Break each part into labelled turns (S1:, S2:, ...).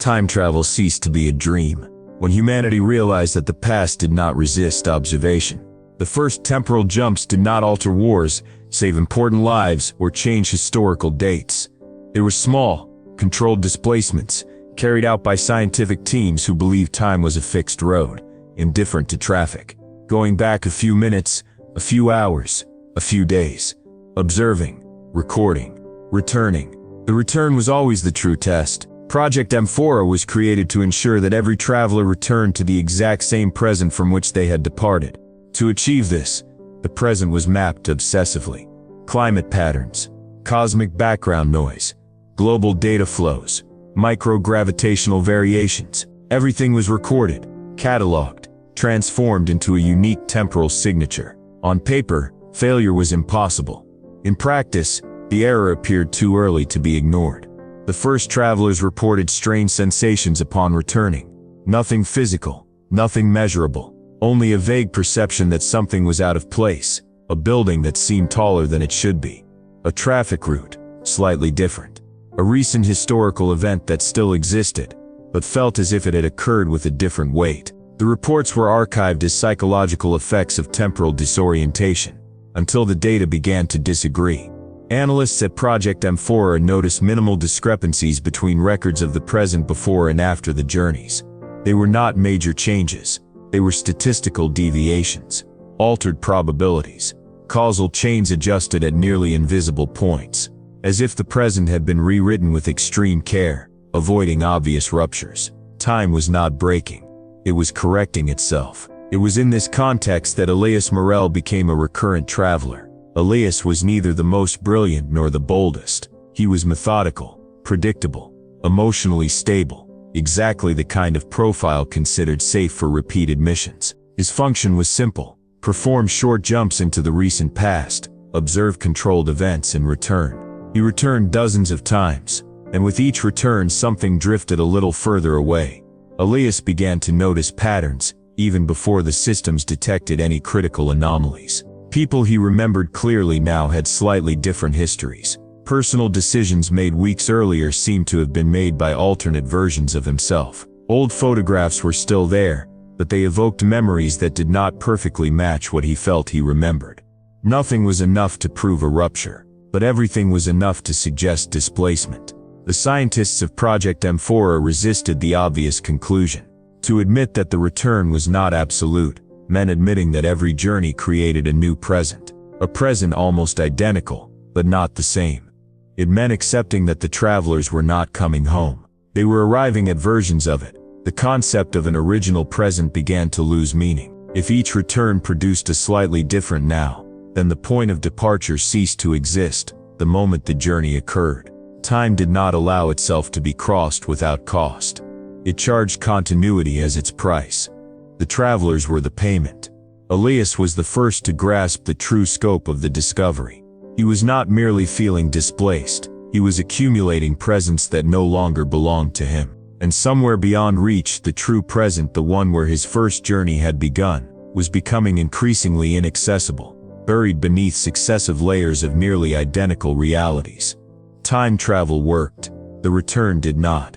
S1: Time travel ceased to be a dream when humanity realized that the past did not resist observation. The first temporal jumps did not alter wars, save important lives, or change historical dates. They were small, controlled displacements, carried out by scientific teams who believed time was a fixed road, indifferent to traffic, going back a few minutes, a few hours, a few days, observing, recording, returning. The return was always the true test. Project Amphora was created to ensure that every traveler returned to the exact same present from which they had departed. To achieve this, the present was mapped obsessively. Climate patterns, cosmic background noise, global data flows, microgravitational variations. Everything was recorded, cataloged, transformed into a unique temporal signature. On paper, failure was impossible. In practice, the error appeared too early to be ignored. The first travelers reported strange sensations upon returning. Nothing physical, nothing measurable, only a vague perception that something was out of place, a building that seemed taller than it should be, a traffic route, slightly different, a recent historical event that still existed, but felt as if it had occurred with a different weight. The reports were archived as psychological effects of temporal disorientation, until the data began to disagree. Analysts at Project Amphora noticed minimal discrepancies between records of the present before and after the journeys. They were not major changes. They were statistical deviations, altered probabilities, causal chains adjusted at nearly invisible points, as if the present had been rewritten with extreme care, avoiding obvious ruptures. Time was not breaking. It was correcting itself. It was in this context that Elias Morel became a recurrent traveler. Elias was neither the most brilliant nor the boldest. He was methodical, predictable, emotionally stable, exactly the kind of profile considered safe for repeated missions. His function was simple: perform short jumps into the recent past, observe controlled events and return. He returned dozens of times, and with each return something drifted a little further away. Elias began to notice patterns, even before the systems detected any critical anomalies. People he remembered clearly now had slightly different histories. Personal decisions made weeks earlier seemed to have been made by alternate versions of himself. Old photographs were still there, but they evoked memories that did not perfectly match what he felt he remembered. Nothing was enough to prove a rupture, but everything was enough to suggest displacement. The scientists of Project Amphora resisted the obvious conclusion. To admit that the return was not absolute meant admitting that every journey created a new present, a present almost identical, but not the same. It meant accepting that the travelers were not coming home. They were arriving at versions of it. The concept of an original present began to lose meaning. If each return produced a slightly different now, then the point of departure ceased to exist the moment the journey occurred. Time did not allow itself to be crossed without cost. It charged continuity as its price. The travelers were the payment. Elias was the first to grasp the true scope of the discovery. He was not merely feeling displaced, he was accumulating presence that no longer belonged to him. And somewhere beyond reach, the true present, the one where his first journey had begun, was becoming increasingly inaccessible, buried beneath successive layers of nearly identical realities. Time travel worked, the return did not.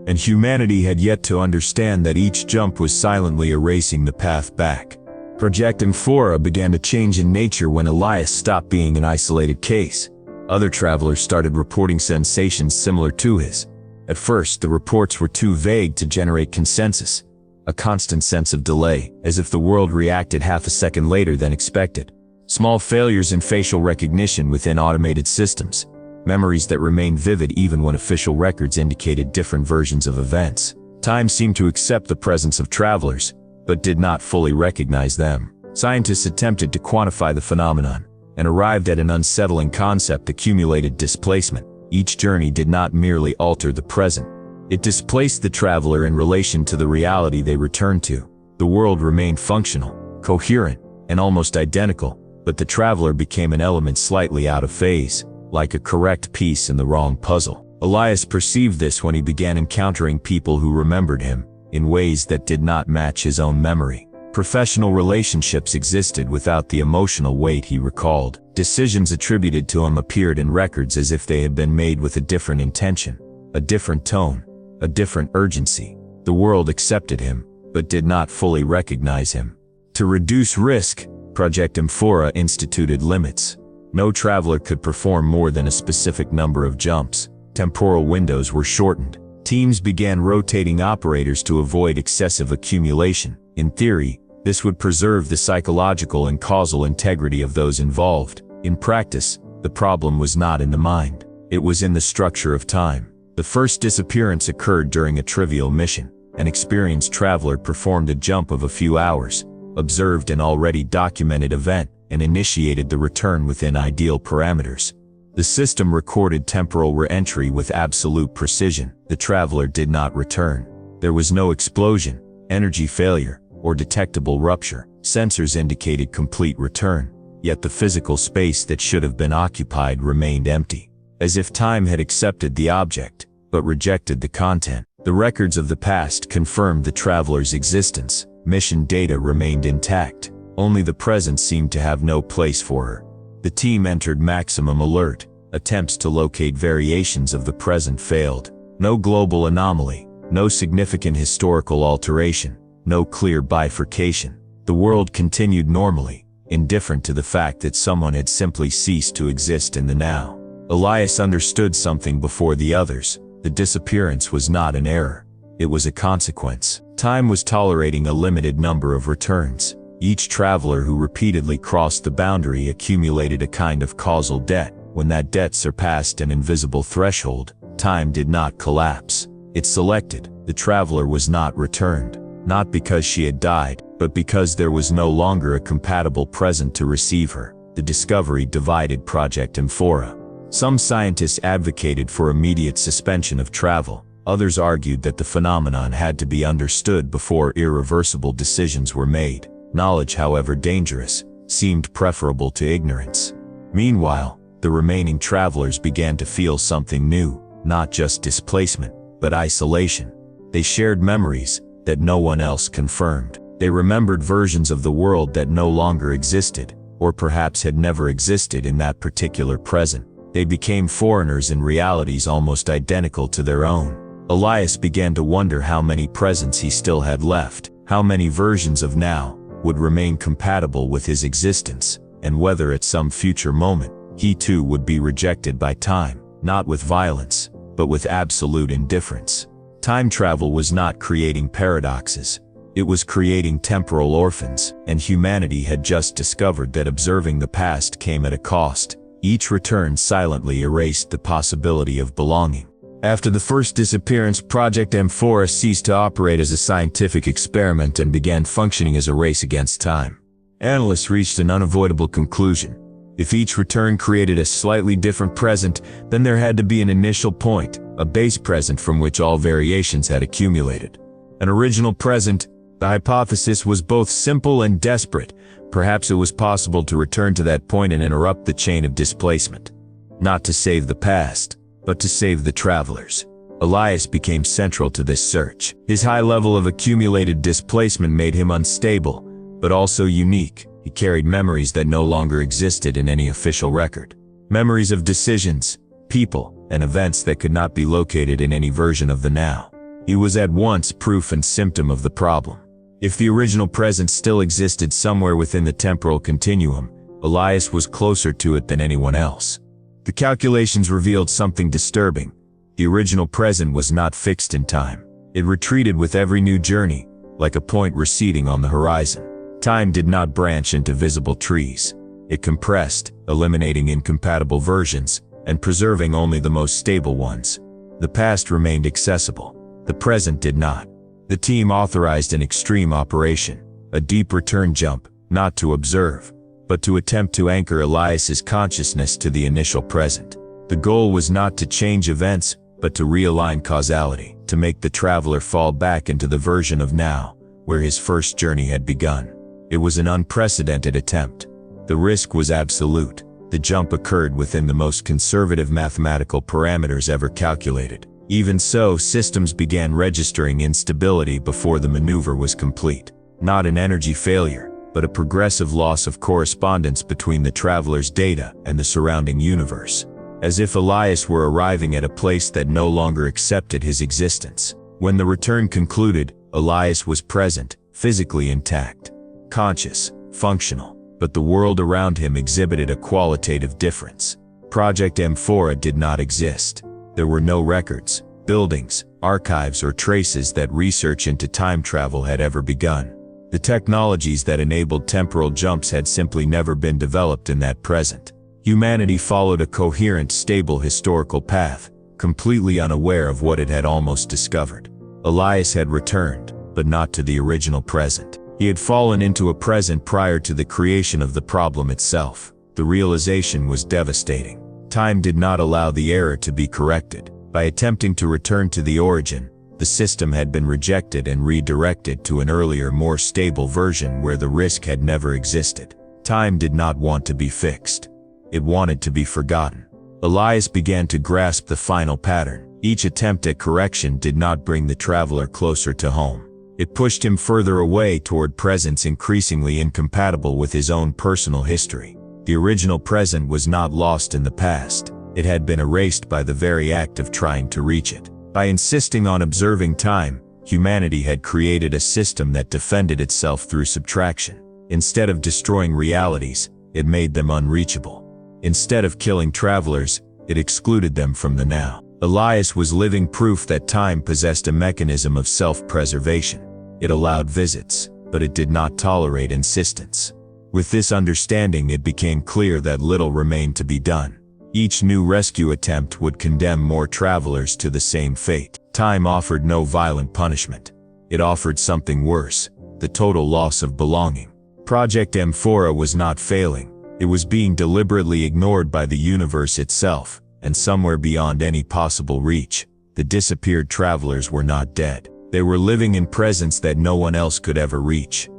S1: And humanity had yet to understand that each jump was silently erasing the path back. Project Amphora began to change in nature when Elias stopped being an isolated case. Other travelers started reporting sensations similar to his. At first, the reports were too vague to generate consensus. A constant sense of delay, as if the world reacted half a second later than expected. Small failures in facial recognition within automated systems. Memories that remained vivid even when official records indicated different versions of events. Time seemed to accept the presence of travelers, but did not fully recognize them. Scientists attempted to quantify the phenomenon, and arrived at an unsettling concept: accumulated displacement. Each journey did not merely alter the present. It displaced the traveler in relation to the reality they returned to. The world remained functional, coherent, and almost identical, but the traveler became an element slightly out of phase, like a correct piece in the wrong puzzle. Elias perceived this when he began encountering people who remembered him in ways that did not match his own memory. Professional relationships existed without the emotional weight he recalled. Decisions attributed to him appeared in records as if they had been made with a different intention, a different tone, a different urgency. The world accepted him, but did not fully recognize him. To reduce risk, Project Amphora instituted limits. No traveler could perform more than a specific number of jumps. Temporal windows were shortened. Teams began rotating operators to avoid excessive accumulation. In theory, this would preserve the psychological and causal integrity of those involved. In practice, the problem was not in the mind. It was in the structure of time. The first disappearance occurred during a trivial mission. An experienced traveler performed a jump of a few hours, observed an already documented event, and initiated the return within ideal parameters. The system recorded temporal re-entry with absolute precision. The traveler did not return. There was no explosion, energy failure, or detectable rupture. Sensors indicated complete return, yet the physical space that should have been occupied remained empty, as if time had accepted the object, but rejected the content. The records of the past confirmed the traveler's existence. Mission data remained intact. Only the present seemed to have no place for her. The team entered maximum alert. Attempts to locate variations of the present failed. No global anomaly, no significant historical alteration, no clear bifurcation. The world continued normally, indifferent to the fact that someone had simply ceased to exist in the now. Elias understood something before the others. The disappearance was not an error. It was a consequence. Time was tolerating a limited number of returns. Each traveler who repeatedly crossed the boundary accumulated a kind of causal debt. When that debt surpassed an invisible threshold, time did not collapse. It selected. The traveler was not returned, not because she had died, but because there was no longer a compatible present to receive her. The discovery divided Project Amphora. Some scientists advocated for immediate suspension of travel. Others argued that the phenomenon had to be understood before irreversible decisions were made. Knowledge, however dangerous, seemed preferable to ignorance. Meanwhile, the remaining travelers began to feel something new, not just displacement, but isolation. They shared memories that no one else confirmed. They remembered versions of the world that no longer existed, or perhaps had never existed in that particular present. They became foreigners in realities almost identical to their own. Elias began to wonder how many presents he still had left, how many versions of now would remain compatible with his existence, and whether at some future moment, he too would be rejected by time, not with violence, but with absolute indifference. Time travel was not creating paradoxes. It was creating temporal orphans, and humanity had just discovered that observing the past came at a cost. Each return silently erased the possibility of belonging. After the first disappearance, Project Amphora ceased to operate as a scientific experiment and began functioning as a race against time. Analysts reached an unavoidable conclusion. If each return created a slightly different present, then there had to be an initial point, a base present from which all variations had accumulated. An original present. The hypothesis was both simple and desperate. Perhaps it was possible to return to that point and interrupt the chain of displacement. Not to save the past, but to save the travelers. Elias became central to this search. His high level of accumulated displacement made him unstable, but also unique. He carried memories that no longer existed in any official record. Memories of decisions, people, and events that could not be located in any version of the now. He was at once proof and symptom of the problem. If the original present still existed somewhere within the temporal continuum, Elias was closer to it than anyone else. The calculations revealed something disturbing. The original present was not fixed in time. It retreated with every new journey, like a point receding on the horizon. Time did not branch into visible trees. It compressed, eliminating incompatible versions, and preserving only the most stable ones. The past remained accessible. The present did not. The team authorized an extreme operation, a deep return jump, not to observe, but to attempt to anchor Elias's consciousness to the initial present. The goal was not to change events, but to realign causality, to make the traveler fall back into the version of now, where his first journey had begun. It was an unprecedented attempt. The risk was absolute. The jump occurred within the most conservative mathematical parameters ever calculated. Even so, systems began registering instability before the maneuver was complete. Not an energy failure, but a progressive loss of correspondence between the traveler's data and the surrounding universe. as if Elias were arriving at a place that no longer accepted his existence. When the return concluded, Elias was present, physically intact, conscious, functional, but the world around him exhibited a qualitative difference. Project Amphora did not exist. There were no records, buildings, archives, or traces that research into time travel had ever begun. The technologies that enabled temporal jumps had simply never been developed in that present. Humanity followed a coherent, stable historical path, completely unaware of what it had almost discovered. Elias had returned, but not to the original present. He had fallen into a present prior to the creation of the problem itself. The realization was devastating. Time did not allow the error to be corrected. By attempting to return to the origin, the system had been rejected and redirected to an earlier, more stable version where the risk had never existed. Time did not want to be fixed. It wanted to be forgotten. Elias began to grasp the final pattern. Each attempt at correction did not bring the traveler closer to home. It pushed him further away toward presents increasingly incompatible with his own personal history. The original present was not lost in the past. It had been erased by the very act of trying to reach it. By insisting on observing time, humanity had created a system that defended itself through subtraction. Instead of destroying realities, it made them unreachable. Instead of killing travelers, it excluded them from the now. Elias was living proof that time possessed a mechanism of self-preservation. It allowed visits, but it did not tolerate insistence. With this understanding, it became clear that little remained to be done. Each new rescue attempt would condemn more travelers to the same fate. Time offered no violent punishment. It offered something worse, the total loss of belonging. Project Amphora was not failing. It was being deliberately ignored by the universe itself, and somewhere beyond any possible reach, the disappeared travelers were not dead. They were living in presence that no one else could ever reach.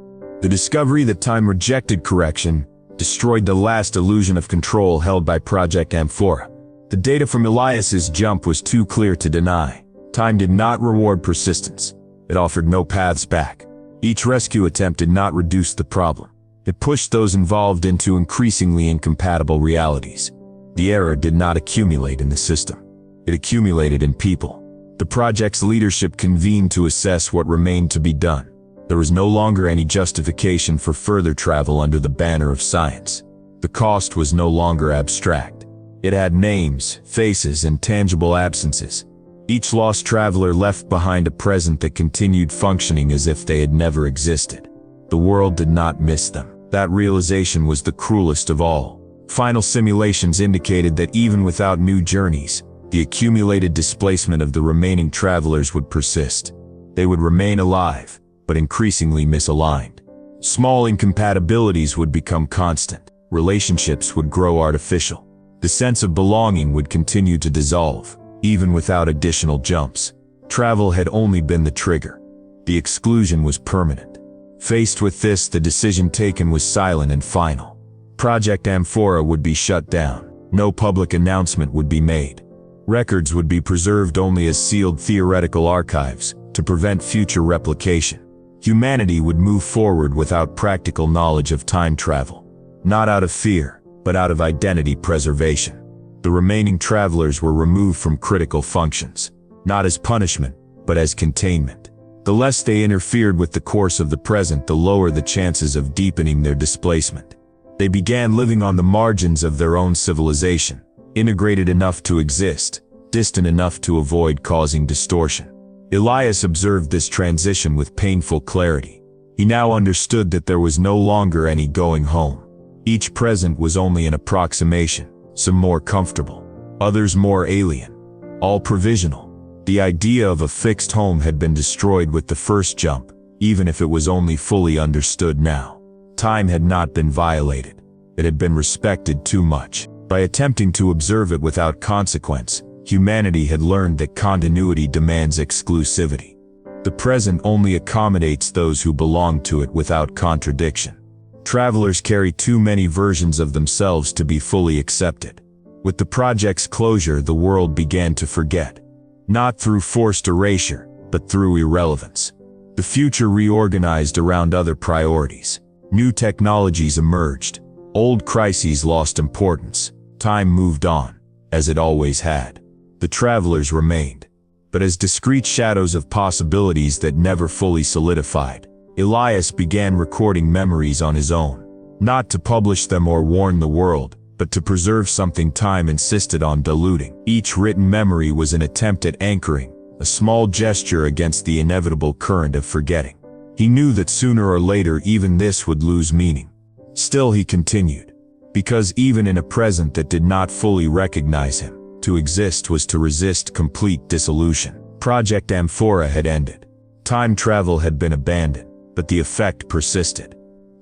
S1: The discovery that time rejected correction destroyed the last illusion of control held by Project Amphora. The data from Elias's jump was too clear to deny. Time did not reward persistence. It offered no paths back. Each rescue attempt did not reduce the problem. It pushed those involved into increasingly incompatible realities. The error did not accumulate in the system. It accumulated in people. The project's leadership convened to assess what remained to be done. There was no longer any justification for further travel under the banner of science. The cost was no longer abstract. It had names, faces, and tangible absences. Each lost traveler left behind a present that continued functioning as if they had never existed. The world did not miss them. That realization was the cruelest of all. Final simulations indicated that even without new journeys, the accumulated displacement of the remaining travelers would persist. They would remain alive, but increasingly misaligned. Small incompatibilities would become constant. Relationships would grow artificial. The sense of belonging would continue to dissolve, even without additional jumps. Travel had only been the trigger. The exclusion was permanent. Faced with this, the decision taken was silent and final. Project Amphora would be shut down. No public announcement would be made. Records would be preserved only as sealed theoretical archives to prevent future replication. Humanity would move forward without practical knowledge of time travel. Not out of fear, but out of identity preservation. The remaining travelers were removed from critical functions, not as punishment, but as containment. The less they interfered with the course of the present, the lower the chances of deepening their displacement. They began living on the margins of their own civilization, integrated enough to exist, distant enough to avoid causing distortion. Elias observed this transition with painful clarity. He now understood that there was no longer any going home. Each present was only an approximation, some more comfortable, others more alien, all provisional. The idea of a fixed home had been destroyed with the first jump, even if it was only fully understood now. Time had not been violated. It had been respected too much. By attempting to observe it without consequence, humanity had learned that continuity demands exclusivity. The present only accommodates those who belong to it without contradiction. Travelers carry too many versions of themselves to be fully accepted. With the project's closure, the world began to forget. Not through forced erasure, but through irrelevance. The future reorganized around other priorities. New technologies emerged. Old crises lost importance. Time moved on. as it always had. The travelers remained, but as discrete shadows of possibilities that never fully solidified. Elias began recording memories on his own, not to publish them or warn the world, but to preserve something time insisted on diluting. Each written memory was an attempt at anchoring, a small gesture against the inevitable current of forgetting. He knew that sooner or later even this would lose meaning. Still he continued, because even in a present that did not fully recognize him, to exist was to resist complete dissolution. Project Amphora had ended. Time travel had been abandoned, but the effect persisted.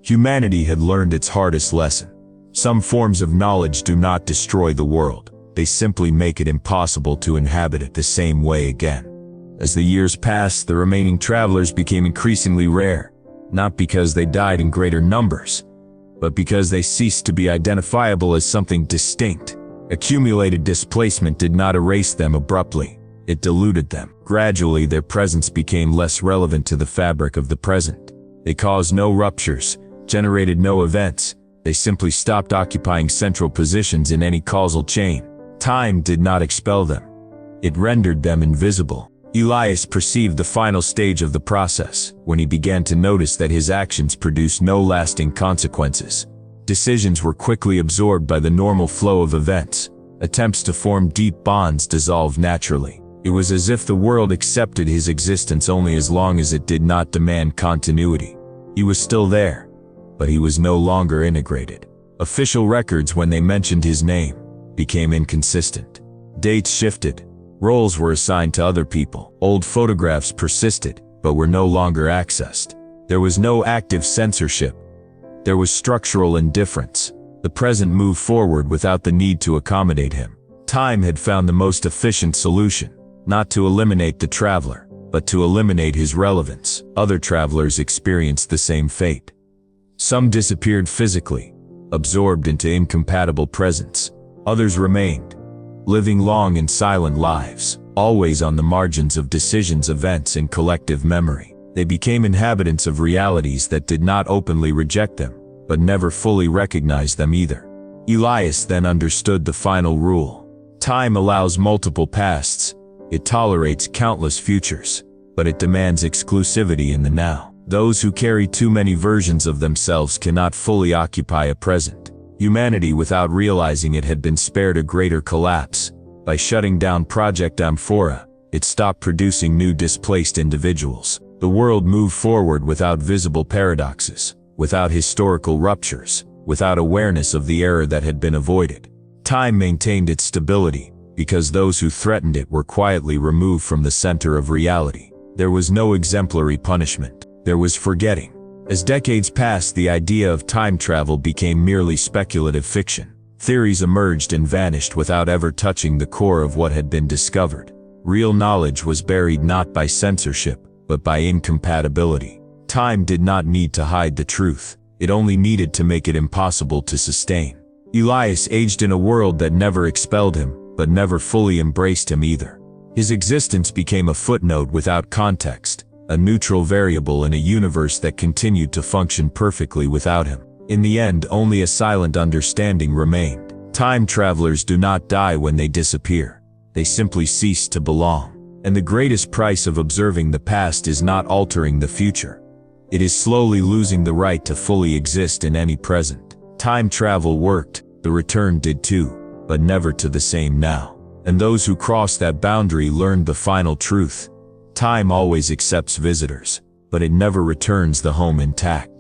S1: Humanity had learned its hardest lesson. Some forms of knowledge do not destroy the world, they simply make it impossible to inhabit it the same way again. As the years passed, the remaining travelers became increasingly rare, not because they died in greater numbers, but because they ceased to be identifiable as something distinct. Accumulated displacement did not erase them abruptly, it diluted them. Gradually, their presence became less relevant to the fabric of the present. They caused no ruptures, generated no events, they simply stopped occupying central positions in any causal chain. Time did not expel them, it rendered them invisible. Elias perceived the final stage of the process, when he began to notice that his actions produced no lasting consequences. Decisions were quickly absorbed by the normal flow of events. Attempts to form deep bonds dissolved naturally. It was as if the world accepted his existence only as long as it did not demand continuity. He was still there, but he was no longer integrated. Official records, when they mentioned his name, became inconsistent. Dates shifted. Roles were assigned to other people. Old photographs persisted, but were no longer accessed. There was no active censorship. There was structural indifference. The present moved forward without the need to accommodate him. Time had found the most efficient solution, not to eliminate the traveler, but to eliminate his relevance. Other travelers experienced the same fate. Some disappeared physically, absorbed into incompatible presence. Others remained, living long and silent lives, always on the margins of decisions, events, and collective memory. They became inhabitants of realities that did not openly reject them, but never fully recognized them either. Elias then understood the final rule. Time allows multiple pasts, it tolerates countless futures, but it demands exclusivity in the now. Those who carry too many versions of themselves cannot fully occupy a present. Humanity, without realizing it, had been spared a greater collapse. By shutting down Project Amphora, it stopped producing new displaced individuals. The world moved forward without visible paradoxes, without historical ruptures, without awareness of the error that had been avoided. Time maintained its stability, because those who threatened it were quietly removed from the center of reality. There was no exemplary punishment. There was forgetting. As decades passed, the idea of time travel became merely speculative fiction. Theories emerged and vanished without ever touching the core of what had been discovered. Real knowledge was buried not by censorship, but by incompatibility. Time did not need to hide the truth, it only needed to make it impossible to sustain. Elias aged in a world that never expelled him, but never fully embraced him either. His existence became a footnote without context, a neutral variable in a universe that continued to function perfectly without him. In the end, only a silent understanding remained. Time travelers do not die when they disappear. They simply cease to belong. And the greatest price of observing the past is not altering the future. It is slowly losing the right to fully exist in any present. Time travel worked, the return did too, but never to the same now. And those who crossed that boundary learned the final truth. Time always accepts visitors, but it never returns the home intact.